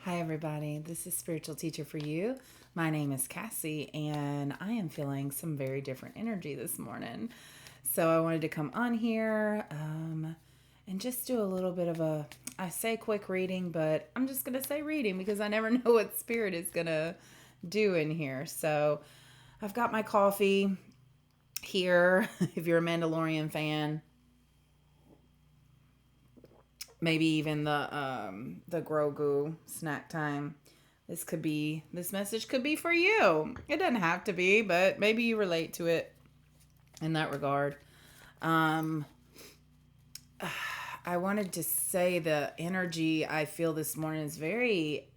Hi, everybody. This is Spiritual Teacher for You. My name is Cassie, and I am feeling some very different energy this morning. So, I wanted to come on here and just do a little bit of I say quick reading, but I'm just going to say reading because I never know what Spirit is going to do in here. So, I've got my coffee here. If you're a Mandalorian fan, maybe even the Grogu snack time. This message could be for you. It doesn't have to be, but maybe you relate to it in that regard. Um I wanted to say the energy I feel this morning is very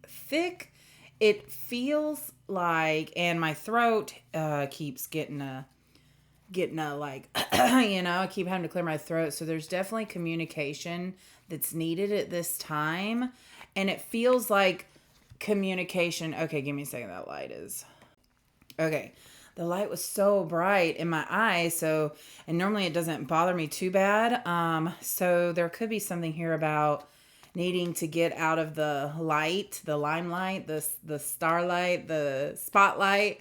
thick. It feels like, and my throat keeps getting a like I keep having to clear my throat, so there's definitely communication that's needed at this time, and it feels like communication. Okay, give me a second. That light is okay. The light was so bright in my eyes, and normally it doesn't bother me too bad. So there could be something here about needing to get out of the light, the limelight, the starlight, the spotlight,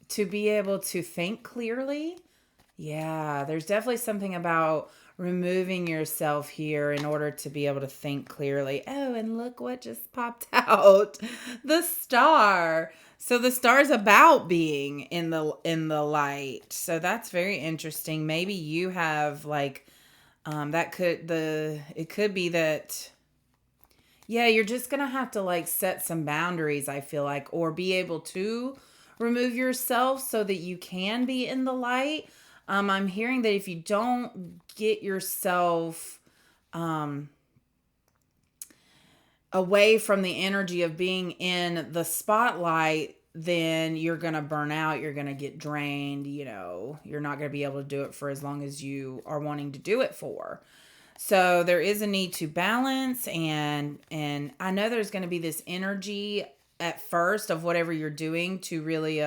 to be able to think clearly. Yeah, there's definitely something about removing yourself here in order to be able to think clearly. Oh, and look what just popped out. The star. So the star's about being in the light. So that's very interesting. Maybe you have like that could the it could be that yeah, you're just going to have to like set some boundaries, I feel like, or be able to remove yourself so that you can be in the light. I'm hearing that if you don't get yourself away from the energy of being in the spotlight, then you're going to burn out. You're going to get drained. You're not going to be able to do it for as long as you are wanting to do it for. So there is a need to balance, and I know there's going to be this energy at first of whatever you're doing to really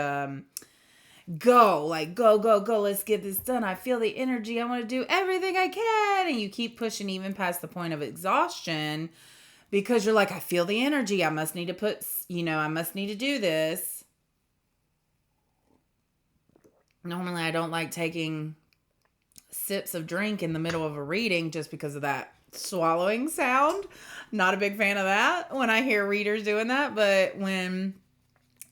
go, let's get this done. I feel the energy. I want to do everything I can, and you keep pushing even past the point of exhaustion because you're like, I feel the energy. I must need to I must need to do this. Normally I don't like taking sips of drink in the middle of a reading just because of that swallowing sound. Not a big fan of that when I hear readers doing that, but when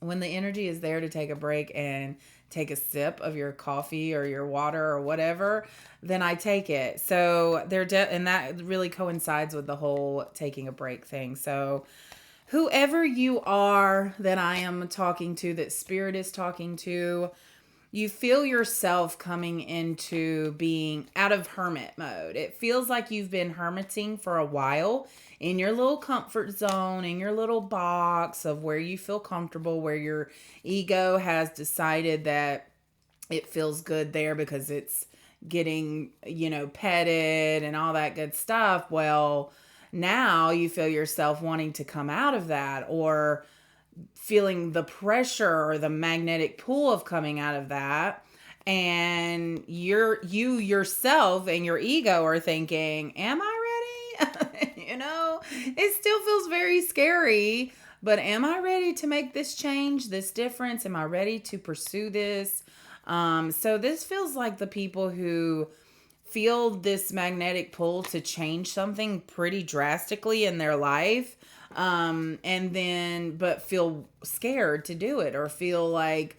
the energy is there to take a break and take a sip of your coffee or your water or whatever, then I take it. So and that really coincides with the whole taking a break thing. So whoever you are that I am talking to, that Spirit is talking to, you feel yourself coming into being out of hermit mode. It feels like you've been hermiting for a while in your little comfort zone, in your little box of where you feel comfortable, where your ego has decided that it feels good there because it's getting, petted and all that good stuff. Well, now you feel yourself wanting to come out of that, or feeling the pressure or the magnetic pull of coming out of that, and you yourself and your ego are thinking, am I ready? It still feels very scary, but am I ready to make this change, this difference? Am I ready to pursue this? So this feels like the people who feel this magnetic pull to change something pretty drastically in their life, and then but feel scared to do it, or feel like,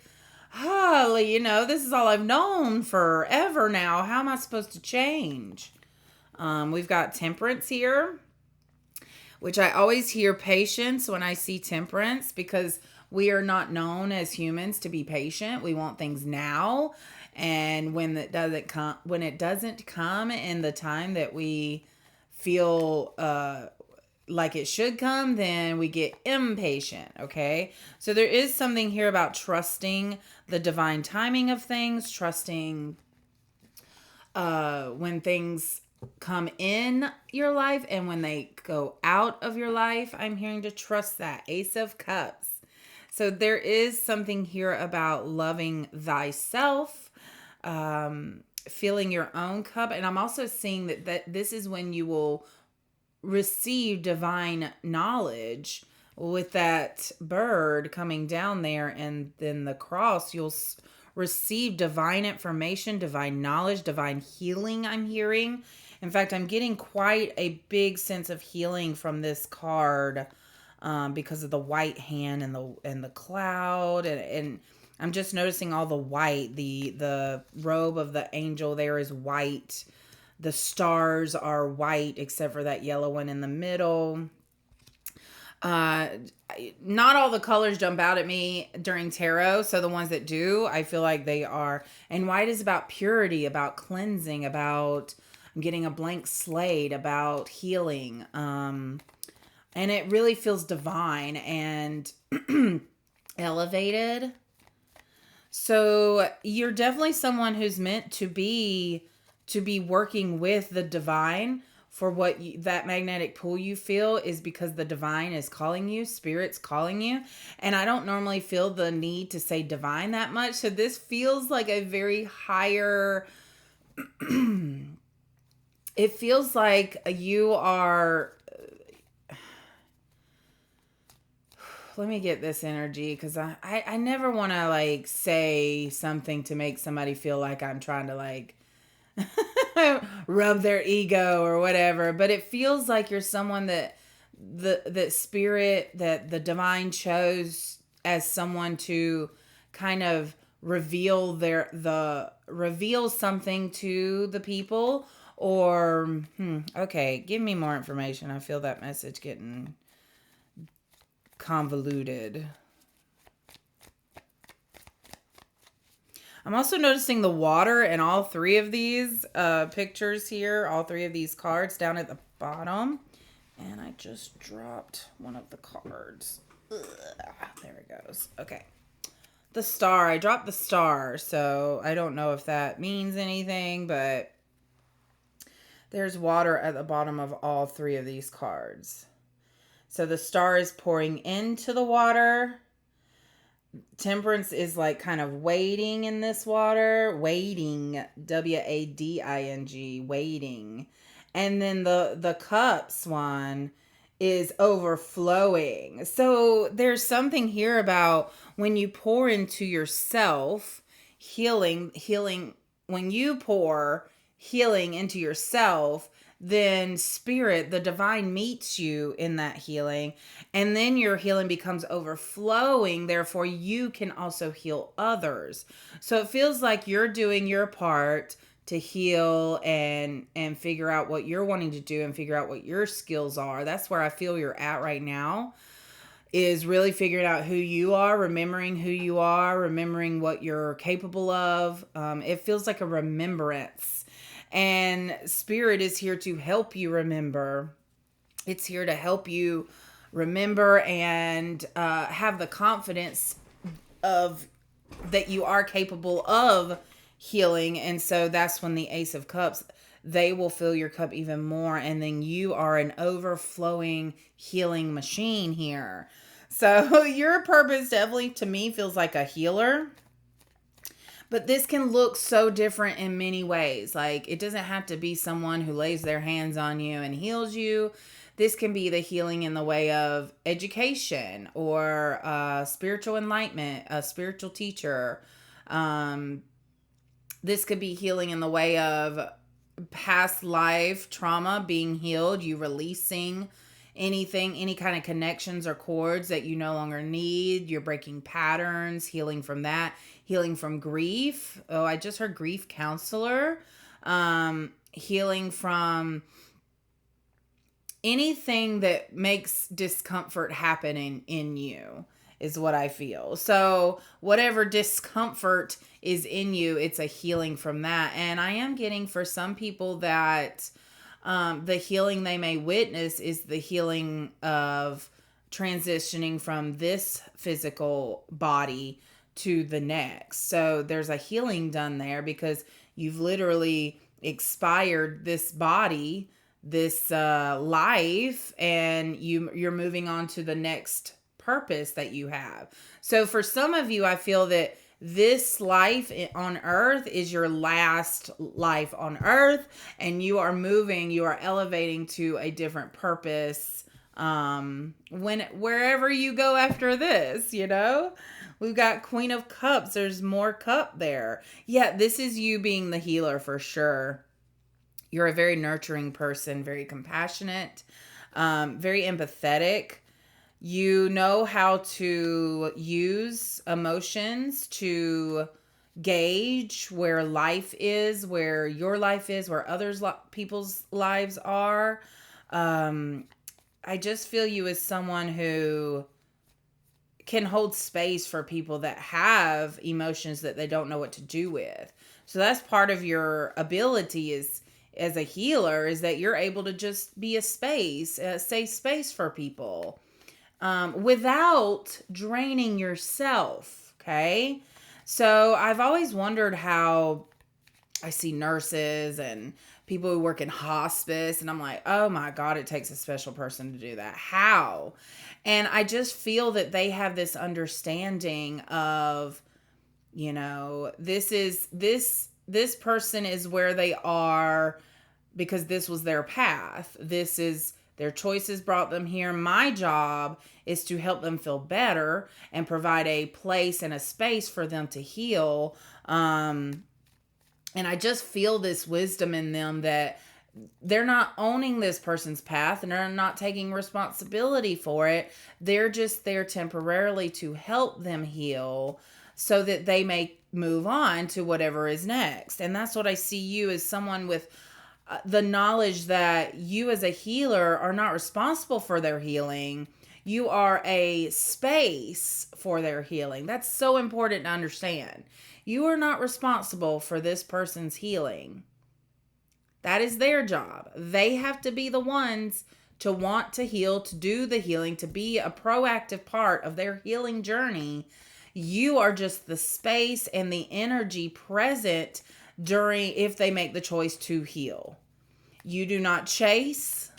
this is all I've known forever now. How am I supposed to change? We've got temperance here, which I always hear patience when I see temperance, because we are not known as humans to be patient. We want things now. And when it doesn't come in the time that we feel like it should come, then we get impatient. Okay. So there is something here about trusting the divine timing of things, trusting when things come in your life and when they go out of your life. I'm hearing to trust that. Ace of Cups. So there is something here about loving thyself, filling your own cup. And I'm also seeing that this is when you will receive divine knowledge with that bird coming down there, and then the cross. You'll receive divine information, divine knowledge, divine healing. I'm hearing. In fact, I'm getting quite a big sense of healing from this card, because of the white hand and the cloud, and I'm just noticing all the white. The robe of the angel there is white. The stars are white except for that yellow one in the middle. Not all the colors jump out at me during tarot, so the ones that do, I feel like they are. And white is about purity, about cleansing, about getting a blank slate, about healing. And it really feels divine and elevated. So you're definitely someone who's meant to be working with the divine. For what that magnetic pull you feel is because the divine is calling you, spirit's calling you. And I don't normally feel the need to say divine that much. So this feels like a very higher, it feels like you are, let me get this energy, because I never want to like say something to make somebody feel like I'm trying to like rub their ego or whatever, but it feels like you're someone that the spirit, that the divine chose as someone to kind of reveal reveal something to the people. Or okay, give me more information. I feel that message getting convoluted. I'm also noticing the water in all three of these pictures here, all three of these cards down at the bottom. And I just dropped one of the cards. Ugh, there it goes. Okay. The star. I dropped the star, so I don't know if that means anything, but there's water at the bottom of all three of these cards. So the star is pouring into the water. Temperance is like kind of waiting in this water. Waiting. W-A-D-I-N-G. Waiting. And then the cups one is overflowing. So there's something here about when you pour into yourself, healing, when you pour healing into yourself, then spirit, the divine, meets you in that healing, and then your healing becomes overflowing. Therefore, you can also heal others. So it feels like you're doing your part to heal and figure out what you're wanting to do and figure out what your skills are. That's where I feel you're at right now, is really figuring out who you are, remembering who you are, remembering what you're capable of. It feels like a remembrance. And spirit is here to help you remember. It's here to help you remember and have the confidence of that you are capable of healing. And so that's when the Ace of Cups, they will fill your cup even more. And then you are an overflowing healing machine here. So your purpose definitely, to me, feels like a healer. But this can look so different in many ways. Like, it doesn't have to be someone who lays their hands on you and heals you. This can be the healing in the way of education or spiritual enlightenment, a spiritual teacher. This could be healing in the way of past life trauma being healed, you releasing anything, any kind of connections or cords that you no longer need. You're breaking patterns, healing from that, healing from grief. Oh, I just heard grief counselor. Healing from anything that makes discomfort happen in you is what I feel. So whatever discomfort is in you, it's a healing from that. And I am getting, for some people, that the healing they may witness is the healing of transitioning from this physical body to the next. So there's a healing done there because you've literally expired this body, this life, and you're moving on to the next purpose that you have. So for some of you, I feel that this life on earth is your last life on earth, and you are moving, you are elevating to a different purpose wherever you go after this, you know. We've got Queen of Cups. There's more cup there. Yeah, this is you being the healer for sure. You're a very nurturing person, very compassionate, very empathetic. You know how to use emotions to gauge where life is, where your life is, where people's lives are. I just feel you as someone who can hold space for people that have emotions that they don't know what to do with. So that's part of your ability is as a healer, is that you're able to just be a safe space for people, without draining yourself. Okay. So I've always wondered how I see nurses and people who work in hospice, and I'm like, oh my God, it takes a special person to do that. How? And I just feel that they have this understanding of, you know, this person is where they are because this was their path. This is their choices brought them here. My job is to help them feel better and provide a place and a space for them to heal. And I just feel this wisdom in them that they're not owning this person's path and they're not taking responsibility for it. They're just there temporarily to help them heal so that they may move on to whatever is next. And that's what I see you as, someone with the knowledge that you as a healer are not responsible for their healing. You are a space for their healing. That's so important to understand. You are not responsible for this person's healing. That is their job. They have to be the ones to want to heal, to do the healing, to be a proactive part of their healing journey. You are just the space and the energy present during, if they make the choice to heal. You do not chase.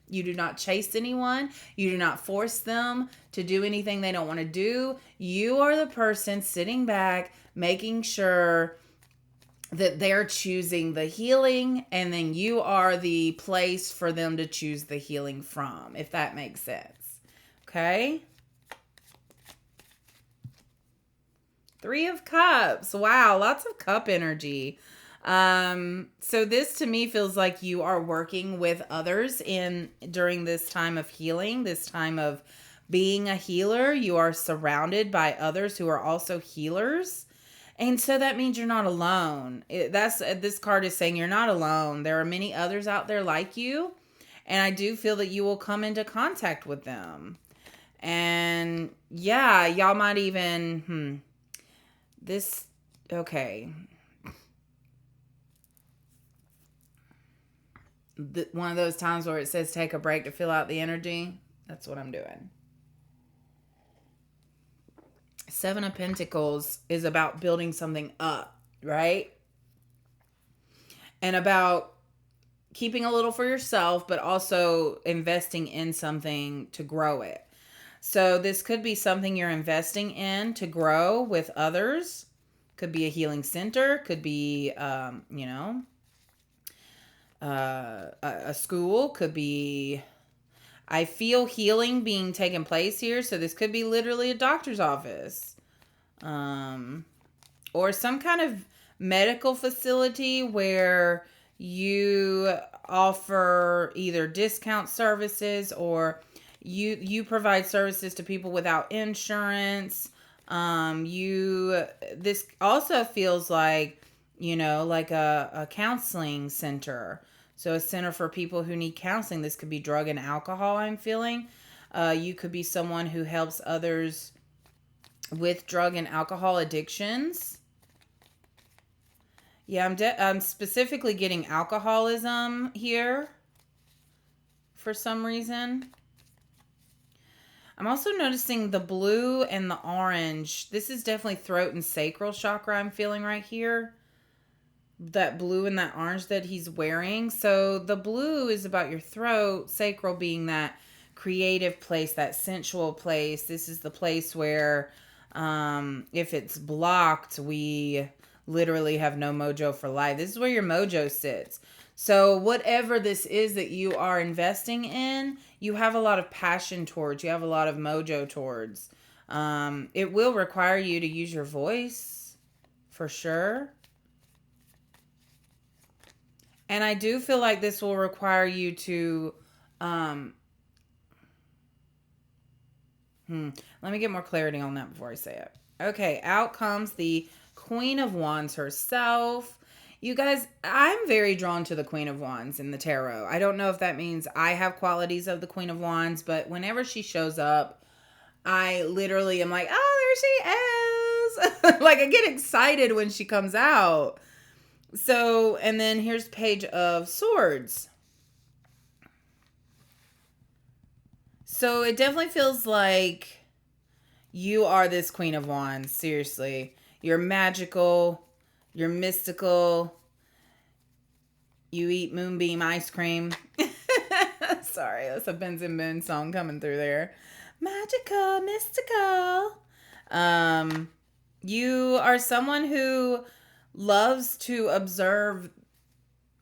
You do not chase anyone. You do not force them to do anything they don't want to do. You are the person sitting back, making sure that they're choosing the healing, and then you are the place for them to choose the healing from, if that makes sense. Okay? 3 of Cups. Wow, lots of cup energy. So this to me feels like you are working with others during this time of healing, this time of being a healer. You are surrounded by others who are also healers. And so that means you're not alone. This card is saying you're not alone. There are many others out there like you. And I do feel that you will come into contact with them. And yeah, y'all might even, okay. One of those times where it says take a break to fill out the energy. That's what I'm doing. 7 of Pentacles is about building something up, right? And about keeping a little for yourself, but also investing in something to grow it. So this could be something you're investing in to grow with others. Could be a healing center. Could be, a school. Could be... I feel healing being taken place here. So this could be literally a doctor's office. Or some kind of medical facility where you offer either discount services or you provide services to people without insurance. This also feels like, like a counseling center. So a center for people who need counseling. This could be drug and alcohol, I'm feeling. You could be someone who helps others with drug and alcohol addictions. Yeah, I'm specifically getting alcoholism here for some reason. I'm also noticing the blue and the orange. This is definitely throat and sacral chakra I'm feeling right here. That blue and that orange that he's wearing. So the blue is about your throat, sacral being that creative place, that sensual place. This is the place where If it's blocked, we literally have no mojo for life. This is where your mojo sits. So whatever this is that you are investing in, you have a lot of passion towards, you have a lot of mojo towards. It will require you to use your voice for sure. And I do feel like this will require you to, let me get more clarity on that before I say it. Okay, out comes the Queen of Wands herself. You guys, I'm very drawn to the Queen of Wands in the tarot. I don't know if that means I have qualities of the Queen of Wands, but whenever she shows up, I literally am like, oh, there she is. Like, I get excited when she comes out. So, and then here's Page of Swords. So it definitely feels like you are this Queen of Wands. Seriously. You're magical. You're mystical. You eat moonbeam ice cream. Sorry, that's a Benz and Ben song coming through there. Magical, mystical. You are someone who loves to observe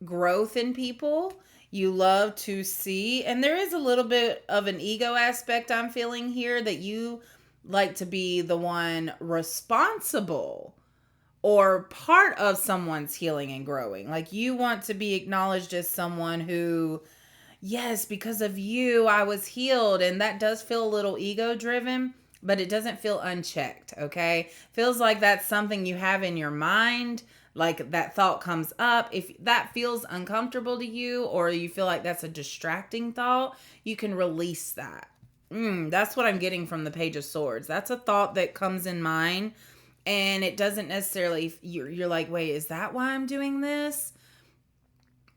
growth in people. You love to see, and there is a little bit of an ego aspect I'm feeling here, that you like to be the one responsible or part of someone's healing and growing. Like, you want to be acknowledged as someone who, yes, because of you, I was healed. And that does feel a little ego driven, but it doesn't feel unchecked, okay? Feels like that's something you have in your mind. Like, that thought comes up. If that feels uncomfortable to you, or you feel like that's a distracting thought, you can release that. That's what I'm getting from the Page of Swords. That's a thought that comes in mind, and it doesn't necessarily, you're like, wait, is that why I'm doing this?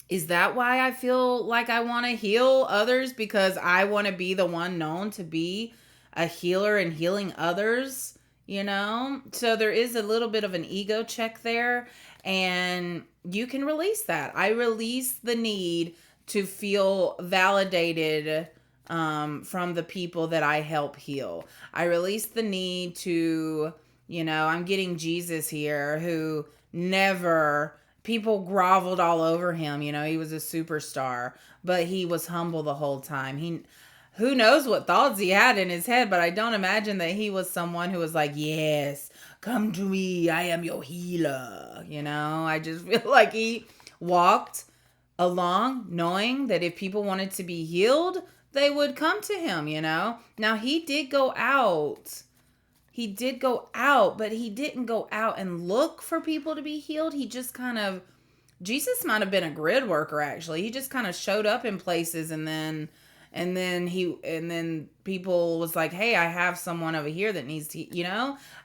Is that why I feel like I want to heal others? Because I want to be the one known to be a healer and healing others, you know? So there is a little bit of an ego check there, and you can release that. I release the need to feel validated from the people that I help heal. I release the need to, I'm getting Jesus here, who never, people groveled all over him. He was a superstar, but he was humble the whole time. Who knows what thoughts he had in his head, but I don't imagine that he was someone who was like, yes, come to me, I am your healer. I just feel like he walked along knowing that if people wanted to be healed, they would come to him, Now, he did go out. But he didn't go out and look for people to be healed. He just Jesus might have been a grid worker, actually. He just kind of showed up in places, and then people was like, hey, I have someone over here that needs to,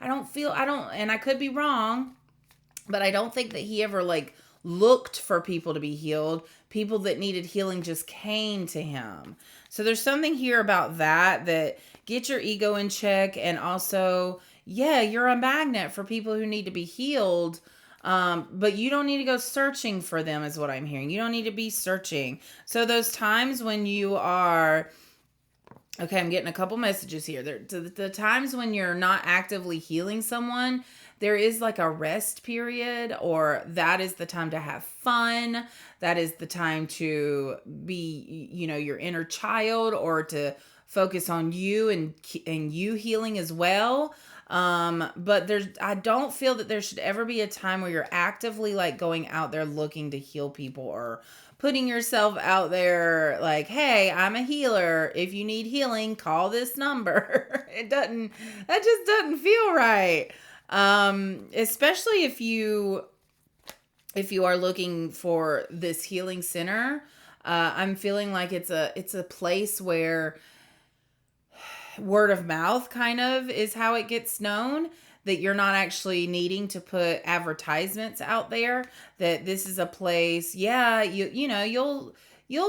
and I could be wrong, but I don't think that he ever looked for people to be healed. People that needed healing just came to him. So there's something here about that get your ego in check. And also, yeah, you're a magnet for people who need to be healed. But you don't need to go searching for them, is what I'm hearing. You don't need to be searching. So those times when you are, okay, I'm getting a couple messages here. The times when you're not actively healing someone, there is like a rest period, or that is the time to have fun. That is the time to be, your inner child, or to focus on you and you healing as well. But I don't feel that there should ever be a time where you're actively going out there looking to heal people, or putting yourself out there like, hey, I'm a healer. If you need healing, call this number. That just doesn't feel right. Especially if you are looking for this healing center. I'm feeling like it's a place where word of mouth kind of is how it gets known, that you're not actually needing to put advertisements out there, that this is a place, you'll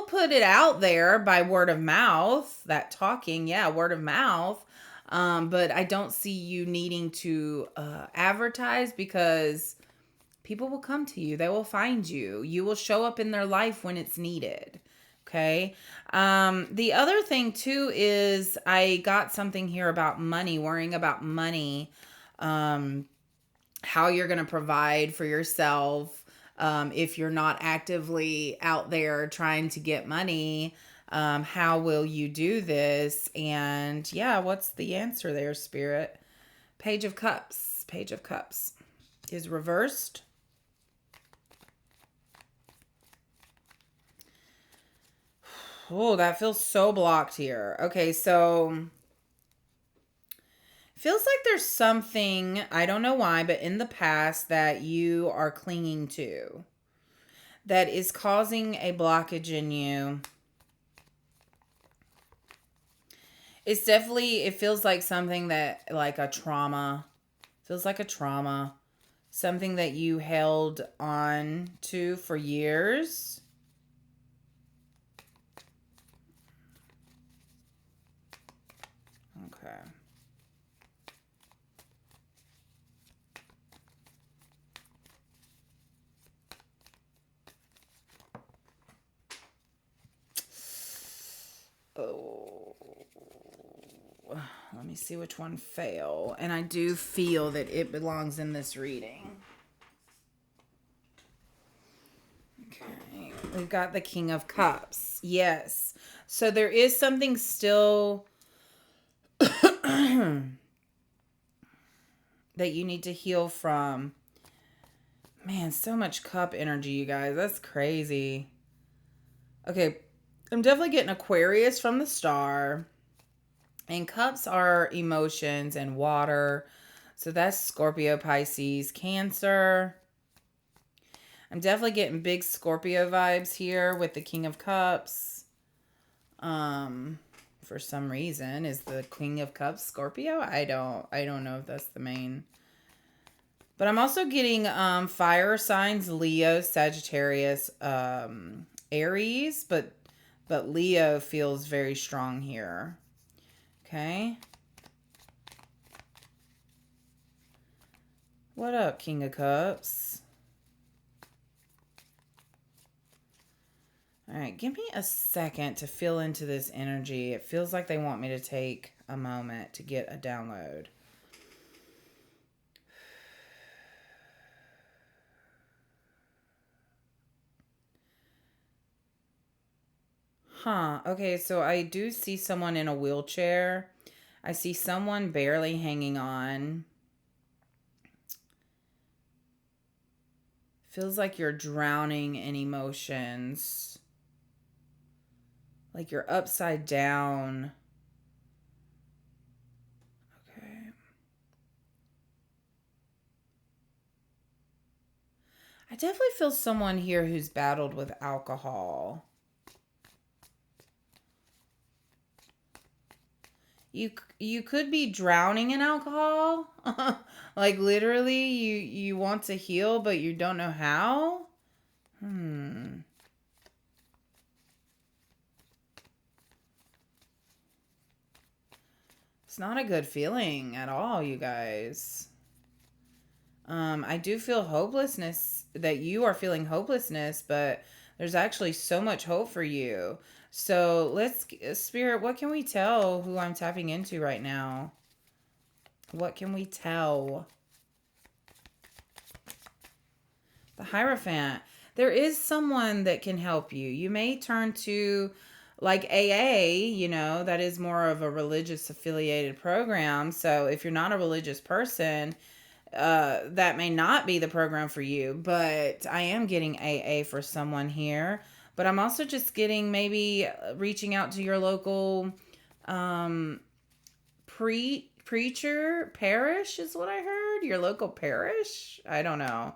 put it out there by word of mouth, that talking, word of mouth. But I don't see you needing to advertise, because people will come to you. They will find you. You will show up in their life when it's needed. Okay. The other thing too is I got something here about money, worrying about money, how you're going to provide for yourself. If you're not actively out there trying to get money, how will you do this? And yeah, what's the answer there, Spirit? Page of Cups. Page of Cups is reversed. Oh, that feels so blocked here. Okay, so feels like there's something, I don't know why, but in the past that you are clinging to that is causing a blockage in you. It's definitely, it feels like something that, like a trauma. Feels like a trauma. Something that you held on to for years. Okay. Oh, let me see which one fail. And I do feel that it belongs in this reading. Okay, we've got the King of Cups. Yes. So there is something still that you need to heal from. Man, so much cup energy, you guys. That's crazy. Okay, I'm definitely getting Aquarius from the star. And cups are emotions and water. So that's Scorpio, Pisces, Cancer. I'm definitely getting big Scorpio vibes here with the King of Cups. For some reason, is the King of Cups Scorpio? I don't know if that's the main. But I'm also getting fire signs, Leo, Sagittarius, Aries, but Leo feels very strong here. Okay. What up, King of Cups? All right, give me a second to feel into this energy. It feels like they want me to take a moment to get a download. Huh. Okay, so I do see someone in a wheelchair. I see someone barely hanging on. Feels like you're drowning in emotions. Like you're upside down. Okay. I definitely feel someone here who's battled with alcohol. You could be drowning in alcohol. Like literally you want to heal but you don't know how. It's not a good feeling at all, you guys. I do feel hopelessness, that you are feeling hopelessness, but there's actually so much hope for you. So Spirit, what can we tell who I'm tapping into right now? What can we tell? The Hierophant. There is someone that can help you. You may turn to like AA, that is more of a religious affiliated program. So if you're not a religious person, that may not be the program for you. But I am getting AA for someone here. But I'm also just getting maybe reaching out to your local preacher parish is what I heard. Your local parish? I don't know.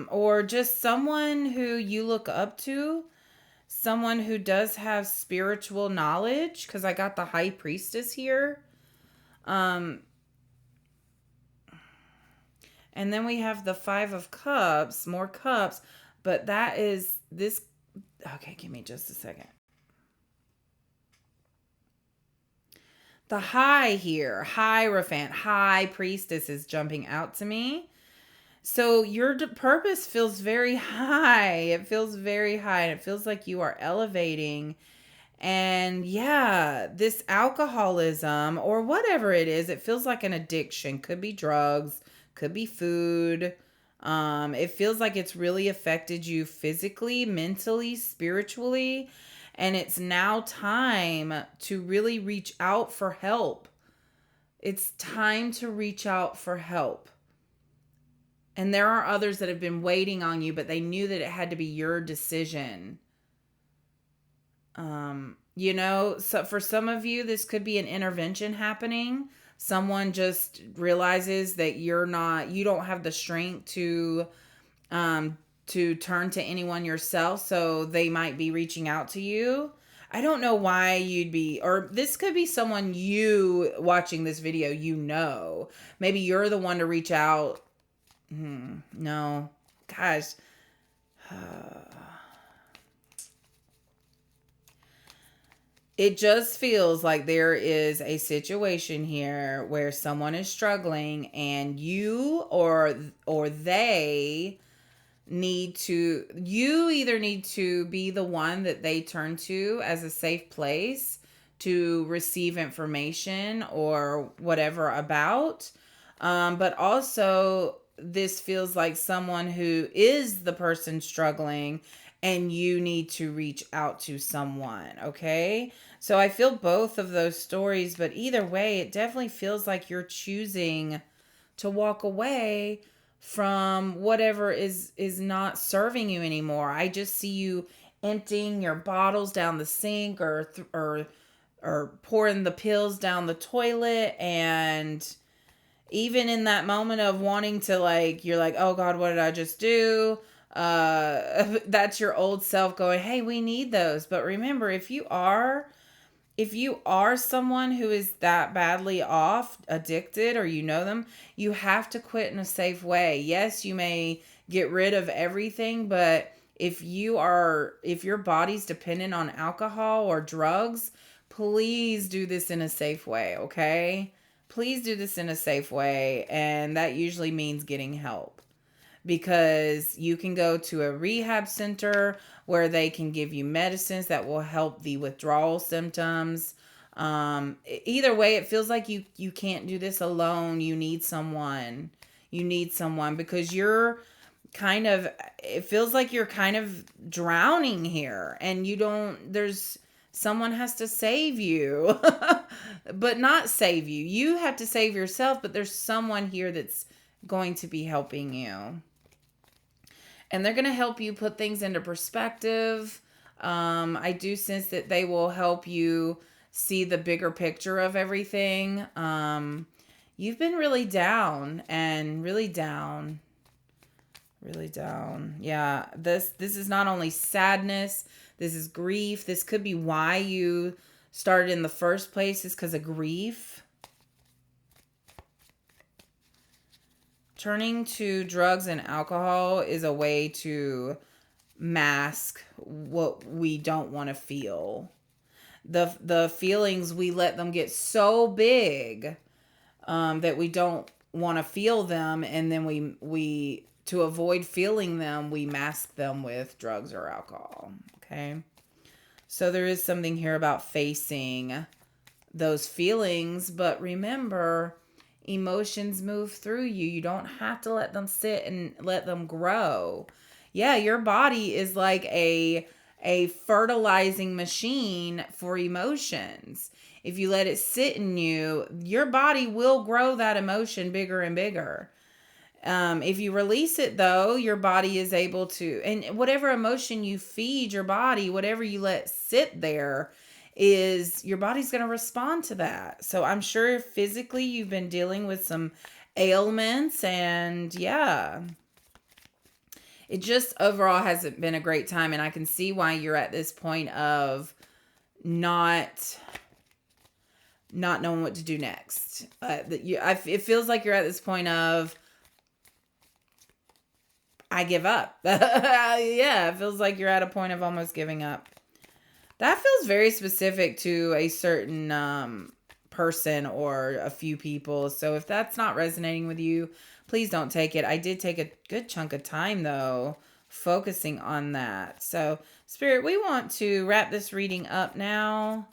Or just someone who you look up to, someone who does have spiritual knowledge, because I got the High Priestess here. And then we have the Five of Cups, more cups, but that is this. Okay, give me just a second. The High here, Hierophant, High Priestess is jumping out to me. So your purpose feels very high. It feels very high, and it feels like you are elevating. And yeah, this alcoholism or whatever it is, it feels like an addiction. Could be drugs, could be food. It feels like it's really affected you physically, mentally, spiritually. And it's now time to really reach out for help. It's time to reach out for help. And there are others that have been waiting on you, but they knew that it had to be your decision. So for some of you, this could be an intervention happening. Someone just realizes that you don't have the strength to turn to anyone yourself. So they might be reaching out to you. I don't know why or this could be someone you watching this video, maybe you're the one to reach out. No, gosh. It just feels like there is a situation here where someone is struggling and you or they you either need to be the one that they turn to as a safe place to receive information or whatever about. But also this feels like someone who is the person struggling and you need to reach out to someone, okay? So I feel both of those stories, but either way, it definitely feels like you're choosing to walk away from whatever is not serving you anymore. I just see you emptying your bottles down the sink or pouring the pills down the toilet, and even in that moment of wanting to you're like, oh God, what did I just do? That's your old self going, hey, we need those. But remember, if you are someone who is that badly off, addicted, or them, you have to quit in a safe way. Yes, you may get rid of everything, but if your body's dependent on alcohol or drugs, please do this in a safe way, okay? Please do this in a safe way, and that usually means getting help. Because you can go to a rehab center where they can give you medicines that will help the withdrawal symptoms. Either way, it feels like you can't do this alone. You need someone. Because it feels like you're kind of drowning here, and someone has to save you, but not save you. You have to save yourself, but there's someone here that's going to be helping you. And they're going to help you put things into perspective. I do sense that they will help you see the bigger picture of everything. You've been really down. Yeah, this is not only sadness, this is grief. This could be why you started in the first place, is because of grief. Turning to drugs and alcohol is a way to mask what we don't want to feel. The feelings, we let them get so big that we don't want to feel them, and then we to avoid feeling them, we mask them with drugs or alcohol, okay? So there is something here about facing those feelings, but remember, emotions move through you. You don't have to let them sit and let them grow. Yeah, your body is like a fertilizing machine for emotions. If you let it sit in you, your body will grow that emotion bigger and bigger. If you release it, though, your body is able to, and whatever emotion you feed your body, whatever you let sit there, is your body's going to respond to that. So I'm sure physically you've been dealing with some ailments, and yeah, it just overall hasn't been a great time. And I can see why you're at this point of not knowing what to do next. It feels like you're at this point of, I give up. Yeah, it feels like you're at a point of almost giving up. That feels very specific to a certain person or a few people. So if that's not resonating with you, please don't take it. I did take a good chunk of time though, focusing on that. So Spirit, we want to wrap this reading up now.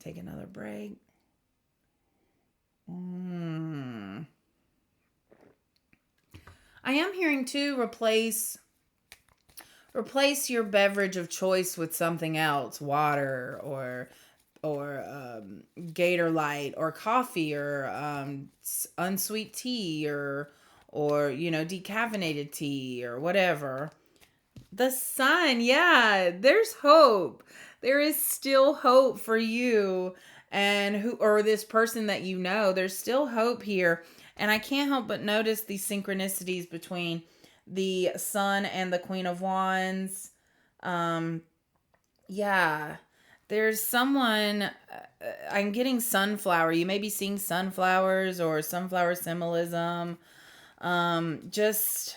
Take another break. I am hearing too, replace your beverage of choice with something else, water or Gator Light or coffee or unsweet tea or decaffeinated tea or whatever. The sun, yeah, there's hope. There is still hope for you or this person that you know. There's still hope here. And I can't help but notice these synchronicities between the Sun and the Queen of Wands. Yeah, there's someone, I'm getting sunflower. You may be seeing sunflowers or sunflower symbolism. Just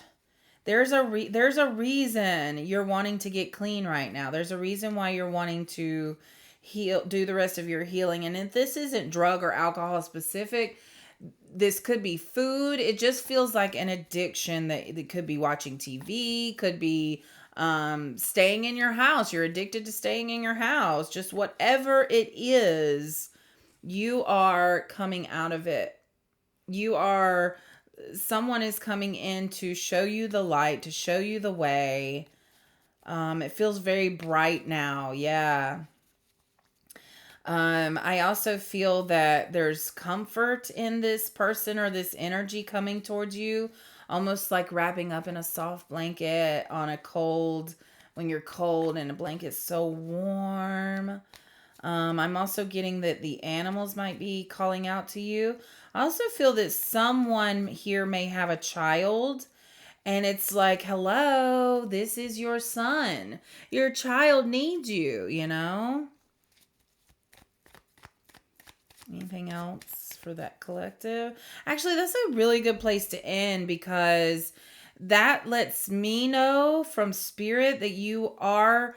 there's a reason you're wanting to get clean right now. There's a reason why you're wanting to do the rest of your healing. And if this isn't drug or alcohol specific, this could be food. It just feels like an addiction that could be watching TV, could be staying in your house. You're addicted to staying in your house. Just whatever it is, you are coming out of it. Someone is coming in to show you the light, to show you the way. It feels very bright now. Yeah. I also feel that there's comfort in this person or this energy coming towards you, almost like wrapping up in a soft blanket when you're cold and a blanket's so warm. I'm also getting that the animals might be calling out to you. I also feel that someone here may have a child. And it's like, hello, this is your son. Your child needs you, Anything else for that collective? Actually, that's a really good place to end because that lets me know from Spirit that you are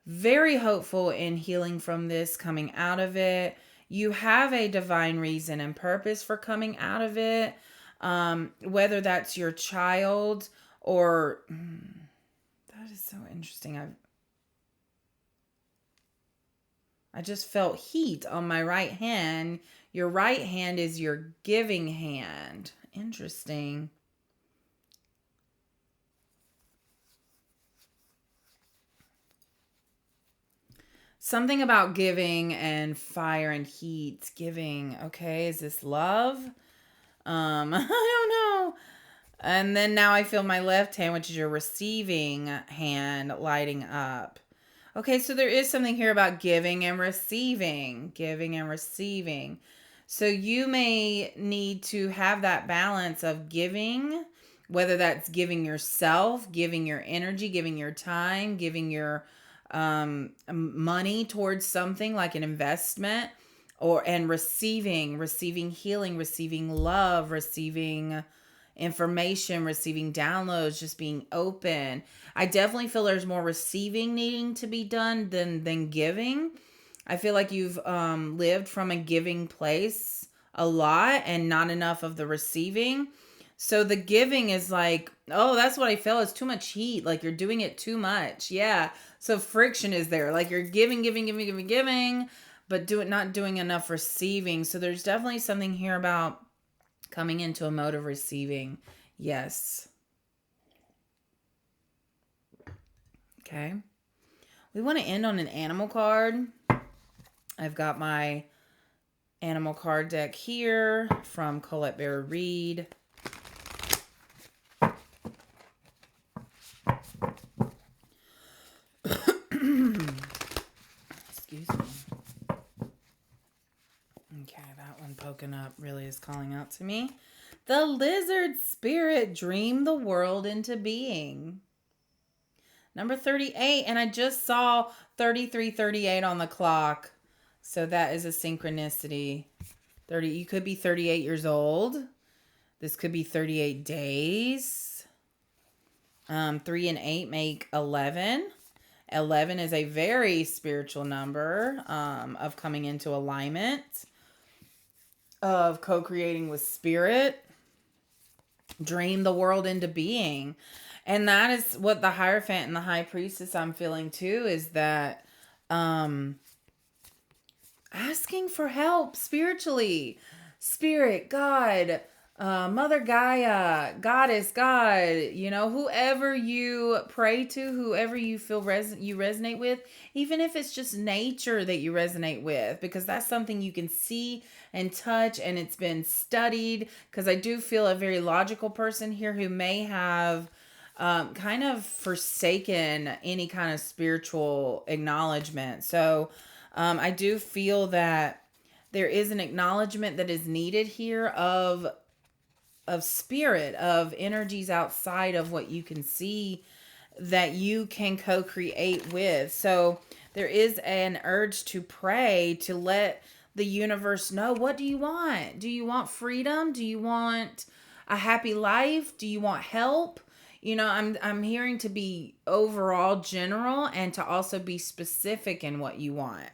very hopeful in healing from this, coming out of it. You have a divine reason and purpose for coming out of it. Whether that's your child or... that is so interesting. I just felt heat on my right hand. Your right hand is your giving hand. Interesting. Something about giving and fire and heat. Giving. Okay, is this love? I don't know. And then now I feel my left hand, which is your receiving hand, lighting up. Okay, so there is something here about giving and receiving. Giving and receiving. So you may need to have that balance of giving, whether that's giving yourself, giving your energy, giving your time, giving your money towards something like an investment, and receiving healing, receiving love, receiving information, receiving downloads, just being open. I definitely feel there's more receiving needing to be done than giving. I feel like you've lived from a giving place a lot and not enough of the receiving. So the giving is like, oh, that's what I feel. It's too much heat. Like you're doing it too much. Yeah. So friction is there. Like you're giving, but not doing enough receiving. So there's definitely something here about coming into a mode of receiving. Yes. Okay. We want to end on an animal card. I've got my animal card deck here from Colette Bear Reed. Excuse me. Okay, that one poking up really is calling out to me. The lizard spirit dreamed the world into being. Number 38, and I just saw 3338 on the clock. So that is a synchronicity. You could be 38 years old. This could be 38 days. 3 and 8 make 11. 11 is a very spiritual number, of coming into alignment, of co-creating with spirit, dream the world into being. And that is what the Hierophant and the High Priestess I'm feeling too, is that asking for help spiritually. Spirit, God, Mother Gaia, Goddess, God, whoever you pray to, whoever you feel you resonate with, even if it's just nature that you resonate with, because that's something you can see and touch, and it's been studied. Because I do feel a very logical person here who may have kind of forsaken any kind of spiritual acknowledgement. So I do feel that there is an acknowledgement that is needed here of spirit, of energies outside of what you can see that you can co-create with. So there is an urge to pray, to let the universe know, what do you want? Do you want freedom? Do you want a happy life? Do you want help? I'm hearing to be overall general and to also be specific in what you want.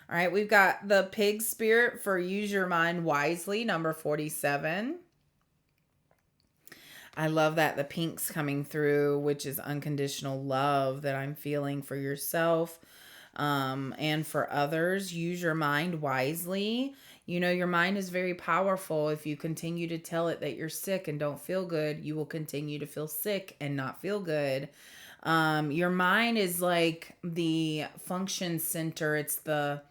All right, we've got the pig spirit for use your mind wisely, number 47. I love that the pink's coming through, which is unconditional love that I'm feeling for yourself, and for others. Use your mind wisely. Your mind is very powerful. If you continue to tell it that you're sick and don't feel good, you will continue to feel sick and not feel good. Your mind is like the function center. It's the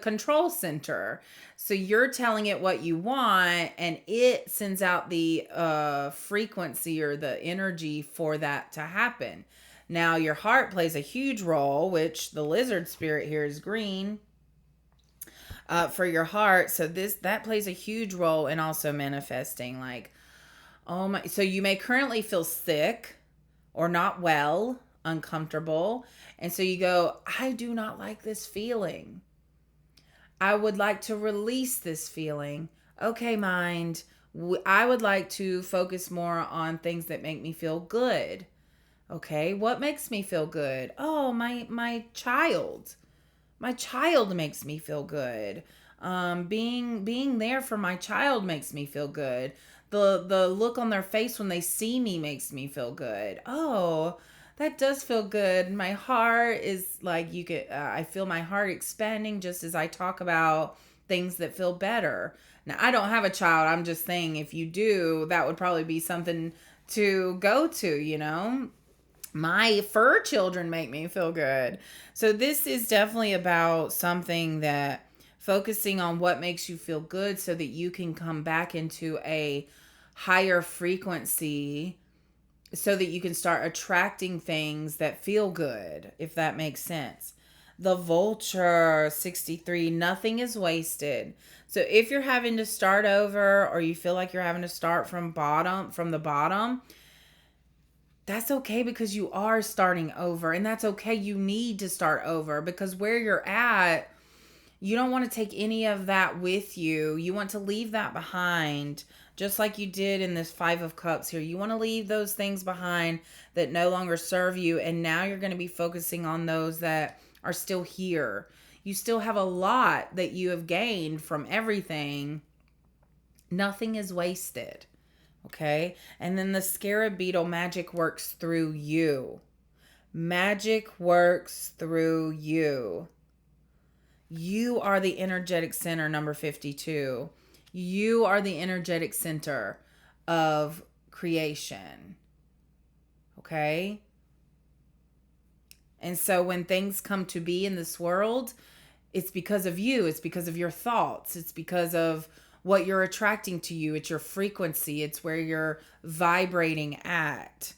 control center. So you're telling it what you want, and it sends out the frequency or the energy for that to happen. Now your heart plays a huge role, which the lizard spirit here is green, for your heart. So that plays a huge role in also manifesting, like, oh my. So you may currently feel sick or not well, uncomfortable. And so you go, I do not like this feeling. I would like to release this feeling. Okay, mind, I would like to focus more on things that make me feel good. Okay, what makes me feel good? Oh, my child. My child makes me feel good. Being there for my child makes me feel good. The look on their face when they see me makes me feel good. Oh, that does feel good. My heart is like, I feel my heart expanding just as I talk about things that feel better. Now, I don't have a child. I'm just saying, if you do, that would probably be something to go to. My fur children make me feel good. So this is definitely about something that focusing on what makes you feel good so that you can come back into a higher frequency, so that you can start attracting things that feel good, if that makes sense. The vulture 63, nothing is wasted. So if you're having to start over, or you feel like you're having to start from the bottom, that's okay, because you are starting over, and that's okay. You need to start over, because where you're at, you don't want to take any of that with you. You want to leave that behind, just like you did in this 5 of Cups here. You want to leave those things behind that no longer serve you, and now you're going to be focusing on those that are still here. You still have a lot that you have gained from everything. Nothing is wasted. Okay? And then the scarab beetle, magic works through you. Magic works through you. You are the energetic center, number 52. You are the energetic center of creation. Okay? And so when things come to be in this world, it's because of you. It's because of your thoughts. It's because of what you're attracting to you. It's your frequency. It's where you're vibrating at.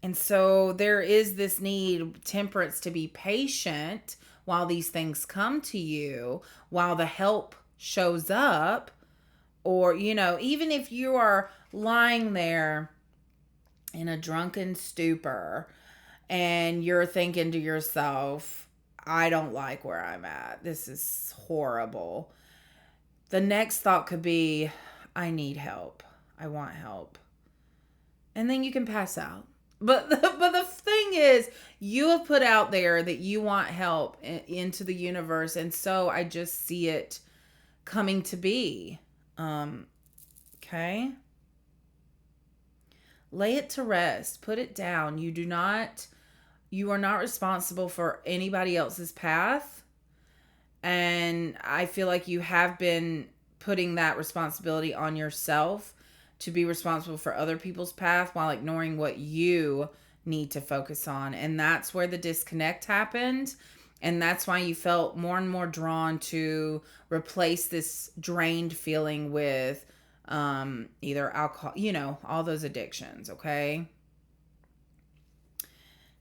And so there is this need, temperance, to be patient while these things come to you, while the help shows up. Or, even if you are lying there in a drunken stupor and you're thinking to yourself, I don't like where I'm at. This is horrible. The next thought could be, I need help. I want help. And then you can pass out. but the thing is, you have put out there that you want help into the universe, and so I just see it coming to be. Okay. Lay it to rest. Put it down. You are not responsible for anybody else's path. And I feel like you have been putting that responsibility on yourself to be responsible for other people's path while ignoring what you need to focus on. And that's where the disconnect happened. And that's why you felt more and more drawn to replace this drained feeling with either alcohol, all those addictions. Okay.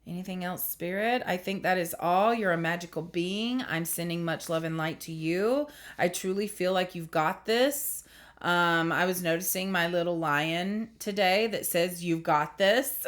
Anything else, Spirit? I think that is all. You're a magical being. I'm sending much love and light to you. I truly feel like you've got this. I was noticing my little lion today that says you've got this.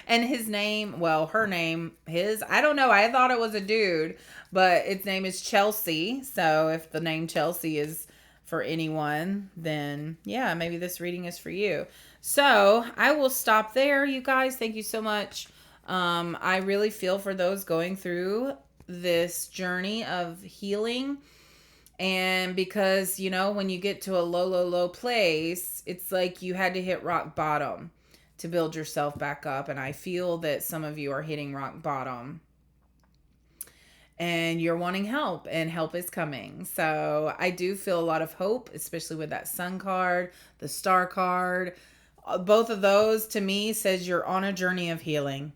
And his name, her name, I don't know. I thought it was a dude, but its name is Chelsea. So if the name Chelsea is for anyone, then yeah, maybe this reading is for you. So I will stop there, you guys. Thank you so much. I really feel for those going through this journey of healing. And because, when you get to a low place, it's like you had to hit rock bottom to build yourself back up. And I feel that some of you are hitting rock bottom and you're wanting help, and help is coming. So I do feel a lot of hope, especially with that sun card, the star card. Both of those to me says you're on a journey of healing.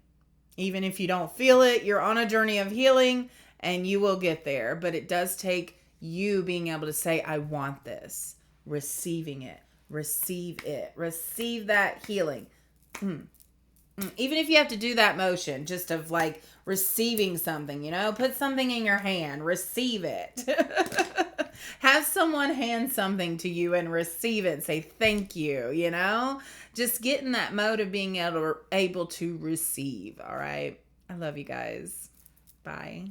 Even if you don't feel it, you're on a journey of healing and you will get there. But it does take you being able to say, I want this. Receiving it. Receive it. Receive that healing. Even if you have to do that motion just of like receiving something, put something in your hand. Receive it. Have someone hand something to you and receive it. Say thank you, Just get in that mode of being able to receive. All right. I love you guys. Bye.